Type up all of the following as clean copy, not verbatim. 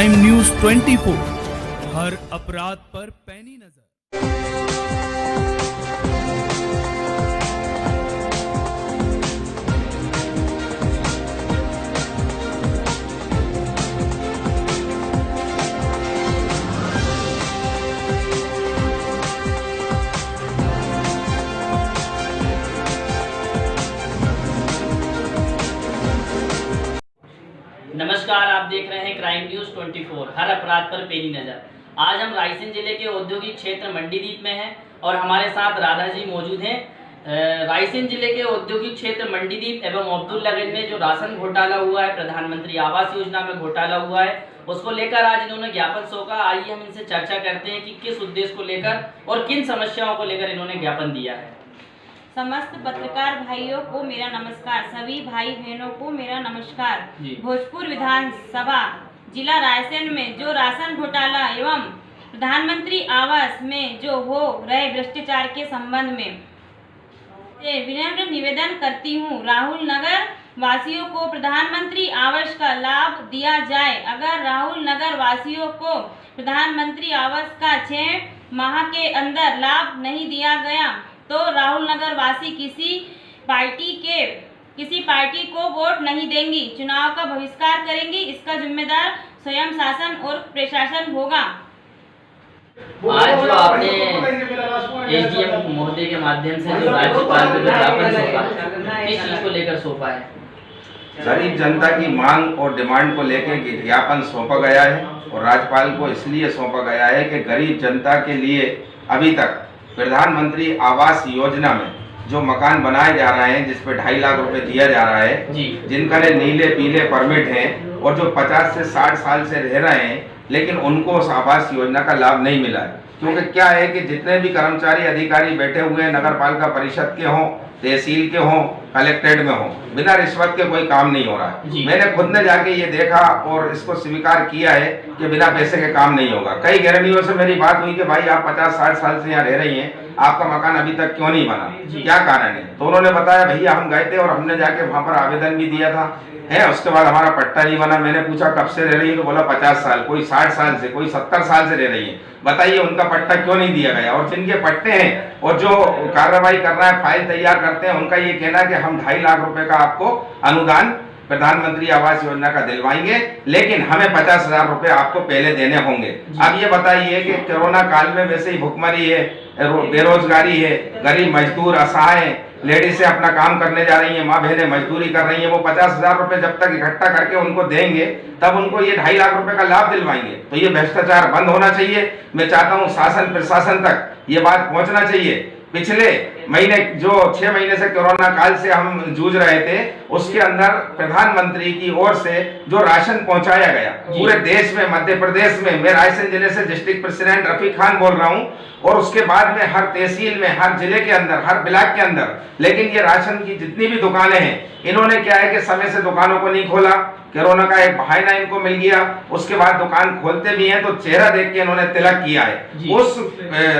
Crime news 24, हर अपराध पर पैनी नजर। नमस्कार, आप देख रहे हैं क्राइम न्यूज 24, हर अपराध पर पैनी नजर। आज हम रायसेन जिले के औद्योगिक क्षेत्र मंडीदीप में हैं और हमारे साथ राधा जी मौजूद हैं। रायसेन जिले के औद्योगिक क्षेत्र मंडीदीप एवं अब्दुल्लागंज में जो राशन घोटाला हुआ है, प्रधानमंत्री आवास योजना में घोटाला हुआ है, उसको लेकर आज इन्होंने ज्ञापन सौंपा। आइए हम इनसे चर्चा करते हैं कि किस उद्देश्य को लेकर और किन समस्याओं को लेकर इन्होंने ज्ञापन दिया है। समस्त पत्रकार भाइयों को मेरा नमस्कार, सभी भाई बहनों को मेरा नमस्कार। भोजपुर विधानसभा जिला रायसेन में जो राशन घोटाला एवं प्रधानमंत्री आवास में जो हो रहे भ्रष्टाचार के संबंध में विनम्र निवेदन करती हूँ। राहुल नगर वासियों को प्रधानमंत्री आवास का लाभ दिया जाए। अगर राहुल नगर वासियों को प्रधानमंत्री आवास का 6 माह के अंदर लाभ नहीं दिया गया तो राहुल नगर वासी किसी पार्टी को वोट नहीं देंगी, चुनाव का बहिष्कार करेंगी। इसका जिम्मेदार स्वयं शासन और प्रशासन होगा। आज जो आपने एसडीएम महोदय के माध्यम से जो राज्यपाल को ज्ञापन सौंपा, किस चीज को लेकर सौंपा है? गरीब जनता की मांग और डिमांड को लेकर ज्ञापन सौंपा गया है और राज्यपाल को इसलिए सौंपा गया है कि गरीब जनता के लिए अभी तक प्रधानमंत्री आवास योजना में जो मकान बनाए जा रहे हैं, जिस पे 2.5 लाख रुपए दिया जा रहा है, जिनका नीले पीले परमिट हैं और जो 50 से 60 साल से रह रहे हैं, लेकिन उनको उस आवास योजना का लाभ नहीं मिला है। क्योंकि क्या है कि जितने भी कर्मचारी अधिकारी बैठे हुए हैं, नगर पालिका परिषद के हों, तहसील के हों, कलेक्ट्रेट में हों, बिना रिश्वत के कोई काम नहीं हो रहा है। मैंने खुद ने जाके ये देखा और इसको स्वीकार किया है कि बिना पैसे के काम नहीं होगा। कई गृहिणियों से मेरी बात हुई कि भाई आप 50-60 साल से यहाँ रह रही हैं, आपका मकान अभी तक क्यों नहीं बना, क्या कारण है? तो उन्होंने बताया भैया हम गए थे और हमने जाके वहाँ पर आवेदन भी दिया था है, उसके बाद हमारा पट्टा नहीं बना। मैंने पूछा कब से रह रही है, तो बोला 50 साल, कोई 60 साल से, कोई 70 साल से रह रही है। बताइए उनका पट्टा क्यों नहीं दिया गया? और जिनके पट्टे हैं और जो कार्रवाई कर रहा है, फाइल तैयार करते हैं, उनका ये कहना है कि हम 2.5 लाख रुपए का आपको अनुदान प्रधानमंत्री आवास योजना का दिलवाएंगे, लेकिन हमें 50,000 रुपए आपको पहले देने होंगे। अब ये बताइए कि कोरोना काल में वैसे ही भुखमरी है, बेरोजगारी है, गरीब मजदूर असहाय लेडीज से अपना काम करने जा रही है, माँ बहनें मजदूरी कर रही है, वो 50,000 रुपए जब तक इकट्ठा करके उनको देंगे तब उनको ये 2.5 लाख रुपए का लाभ दिलवाएंगे। तो ये भ्रष्टाचार बंद होना चाहिए। मैं चाहता हूँ शासन प्रशासन तक ये बात पहुंचना चाहिए। पिछले महीने जो 6 महीने से कोरोना काल से हम जूझ रहे थे, उसके अंदर प्रधानमंत्री की ओर से जो राशन पहुंचाया गया पूरे देश में, मध्य प्रदेश में, मैं रायसेन जिले से डिस्ट्रिक्ट प्रेसिडेंट रफीक खान बोल रहा हूं, और उसके बाद में हर तहसील में, हर जिले के अंदर, हर ब्लॉक के अंदर। लेकिन ये राशन की जितनी भी दुकानें हैं, इन्होंने क्या है कि समय से दुकानों को नहीं खोला। कोरोना का एक बहाना इनको मिल गया, उसके बाद दुकान खोलते भी हैं तो चेहरा देख के इन्होंने तिलक किया है। उस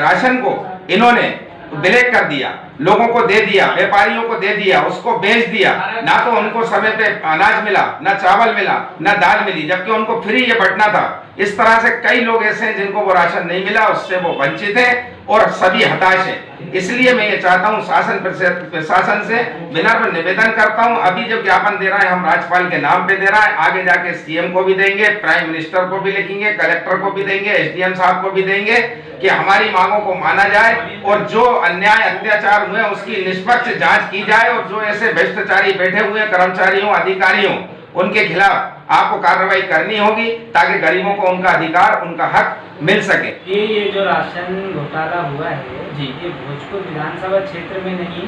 राशन को इन्होंने ब्लैक कर दिया, लोगों को दे दिया, व्यापारियों को दे दिया, उसको बेच दिया। ना तो उनको समय पे अनाज मिला, ना चावल मिला, ना दाल मिली, जबकि उनको फ्री ये बंटना था। इस तरह से कई लोग ऐसे हैं जिनको वो राशन नहीं मिला, उससे वो वंचित हैं और सभी हताश हैं। इसलिए मैं ये चाहता हूँ शासन प्रशासन से विनम्र निवेदन करता हूँ। अभी जो ज्ञापन दे रहा है हम राज्यपाल के नाम पे दे रहा है, आगे जाके सीएम को भी देंगे, प्राइम मिनिस्टर को भी लिखेंगे, कलेक्टर को भी देंगे, एसडीएम साहब को भी देंगे कि हमारी मांगों को माना जाए और जो अन्याय अत्याचार हुए उसकी निष्पक्ष जांच की जाए, और जो ऐसे भ्रष्टाचारी बैठे हुए कर्मचारियों अधिकारियों उनके खिलाफ आपको कार्रवाई करनी होगी ताकि गरीबों को उनका अधिकार, उनका हक मिल सके। ये जो राशन घोटाला हुआ है जी, ये भोजपुर विधानसभा क्षेत्र में नहीं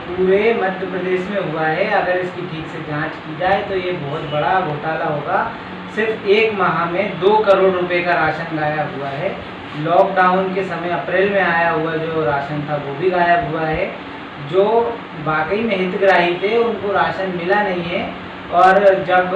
पूरे मध्य प्रदेश में हुआ है। अगर इसकी ठीक से जांच की जाए तो ये बहुत बड़ा घोटाला होगा। सिर्फ 1 माह में 2 करोड़ रुपए का राशन गायब हुआ है। लॉकडाउन के समय अप्रैल में आया हुआ जो राशन था वो भी गायब हुआ है। जो वाकई में हितग्राही थे उनको राशन मिला नहीं है, और जब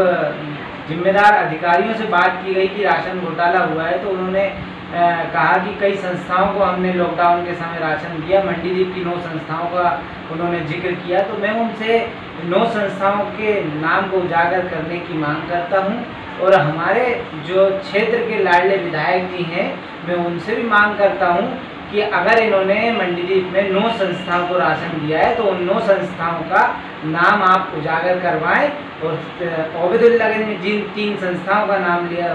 जिम्मेदार अधिकारियों से बात की गई कि राशन घोटाला हुआ है तो उन्होंने कहा कि कई संस्थाओं को हमने लॉकडाउन के समय राशन दिया। मंडीदीप की 9 संस्थाओं का उन्होंने जिक्र किया, तो मैं उनसे 9 संस्थाओं के नाम को उजागर करने की मांग करता हूं। और हमारे जो क्षेत्र के लाडले विधायक जी हैं, मैं उनसे भी मांग करता हूं कि अगर इन्होंने मंडीदीप में 9 संस्थाओं को राशन दिया है तो उन 9 संस्थाओं का नाम आप उजागर करवाएं। और ओबेदुल्ला ने जिन 3 संस्थाओं का नाम लिया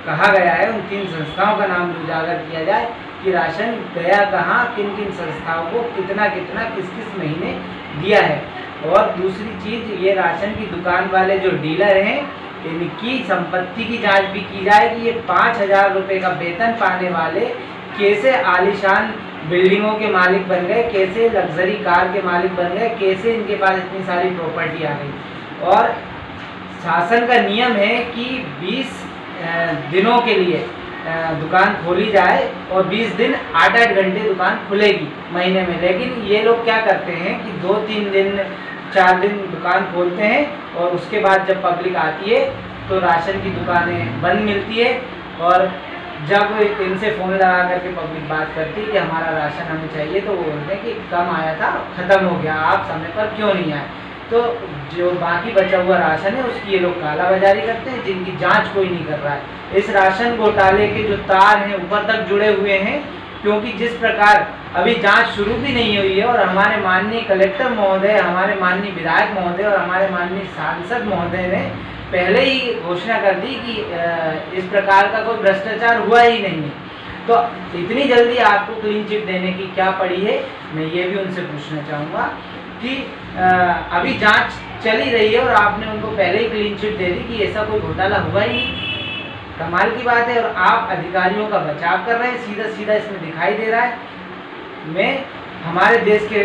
कहा गया है, उन 3 संस्थाओं का नाम उजागर किया जाए कि राशन गया कहाँ, किन किन संस्थाओं को कितना कितना किस किस महीने दिया है। और दूसरी चीज़, ये राशन की दुकान वाले जो डीलर हैं, इनकी संपत्ति की जांच भी की जाए कि ये 5,000 रुपये का वेतन पाने वाले कैसे आलीशान बिल्डिंगों के मालिक बन गए, कैसे लग्जरी कार के मालिक बन गए, कैसे इनके पास इतनी सारी प्रॉपर्टी आ गई। और शासन का नियम है कि 20 दिनों के लिए दुकान खोली जाए और 20 दिन 8-8 घंटे दुकान खुलेगी महीने में। लेकिन ये लोग क्या करते हैं कि 2-3 दिन 4 दिन दुकान खोलते हैं और उसके बाद जब पब्लिक आती है तो राशन की दुकानें बंद मिलती है। और जब इनसे फ़ोन लगा करके पब्लिक बात करती है कि हमारा राशन हमें चाहिए, तो वो बोलते हैं कि कम आया था, ख़त्म हो गया, आप समय पर क्यों नहीं आए। तो जो बाकी बचा हुआ राशन है उसकी ये लोग कालाबाजारी करते हैं, जिनकी जांच कोई नहीं कर रहा है। इस राशन घोटाले के जो तार हैं ऊपर तक जुड़े हुए हैं, क्योंकि जिस प्रकार अभी जांच शुरू भी नहीं हुई है और हमारे माननीय कलेक्टर महोदय, हमारे माननीय विधायक महोदय और हमारे माननीय सांसद महोदय ने पहले ही घोषणा कर दी कि इस प्रकार का कोई भ्रष्टाचार हुआ ही नहीं है, तो इतनी जल्दी आपको क्लीन चिट देने की क्या पड़ी है। मैं ये भी उनसे पूछना चाहूँगा कि अभी जांच चली रही है और आपने उनको पहले ही क्लीन चिट दे दी कि ऐसा कोई घोटाला हुआ ही नहीं। कमाल की बात है। और आप अधिकारियों का बचाव कर रहे हैं, सीधा सीधा इसमें दिखाई दे रहा है। मैं हमारे देश के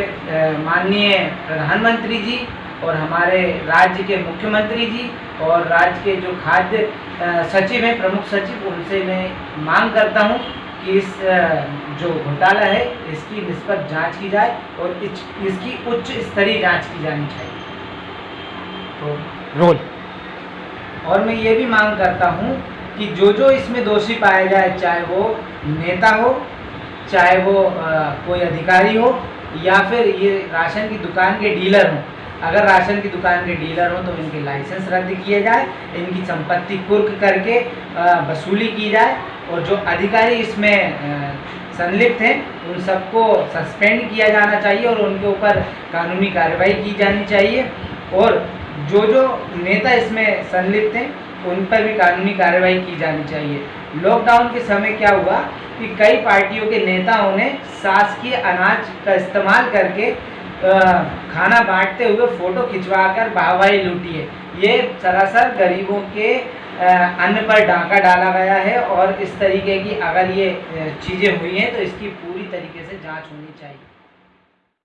माननीय प्रधानमंत्री जी और हमारे राज्य के मुख्यमंत्री जी और राज्य के जो खाद्य सचिव हैं, प्रमुख सचिव, उनसे मैं मांग करता हूं कि इस जो घोटाला है इसकी निष्पक्ष जांच की जाए और इसकी उच्च स्तरीय जांच की जानी चाहिए। तो और मैं ये भी मांग करता हूं कि जो इसमें दोषी पाया जाए, चाहे वो नेता हो, चाहे वो कोई अधिकारी हो या फिर ये राशन की दुकान के डीलर हों, अगर राशन की दुकान के डीलर हो तो इनके लाइसेंस रद्द किए जाए, इनकी संपत्ति कुर्क करके वसूली की जाए और जो अधिकारी इसमें संलिप्त हैं उन सबको सस्पेंड किया जाना चाहिए और उनके ऊपर कानूनी कार्रवाई की जानी चाहिए। और जो नेता इसमें संलिप्त हैं उन पर भी कानूनी कार्रवाई की जानी चाहिए। लॉकडाउन के समय क्या हुआ कि कई पार्टियों के नेताओं ने शासकीय अनाज का इस्तेमाल करके खाना बांटते हुए फोटो खिंचवाकर वाहवाही लूटी है। ये सरासर गरीबों के अन्न पर डाका डाला गया है और इस तरीके की अगर ये चीज़ें हुई हैं तो इसकी पूरी तरीके से जांच होनी चाहिए।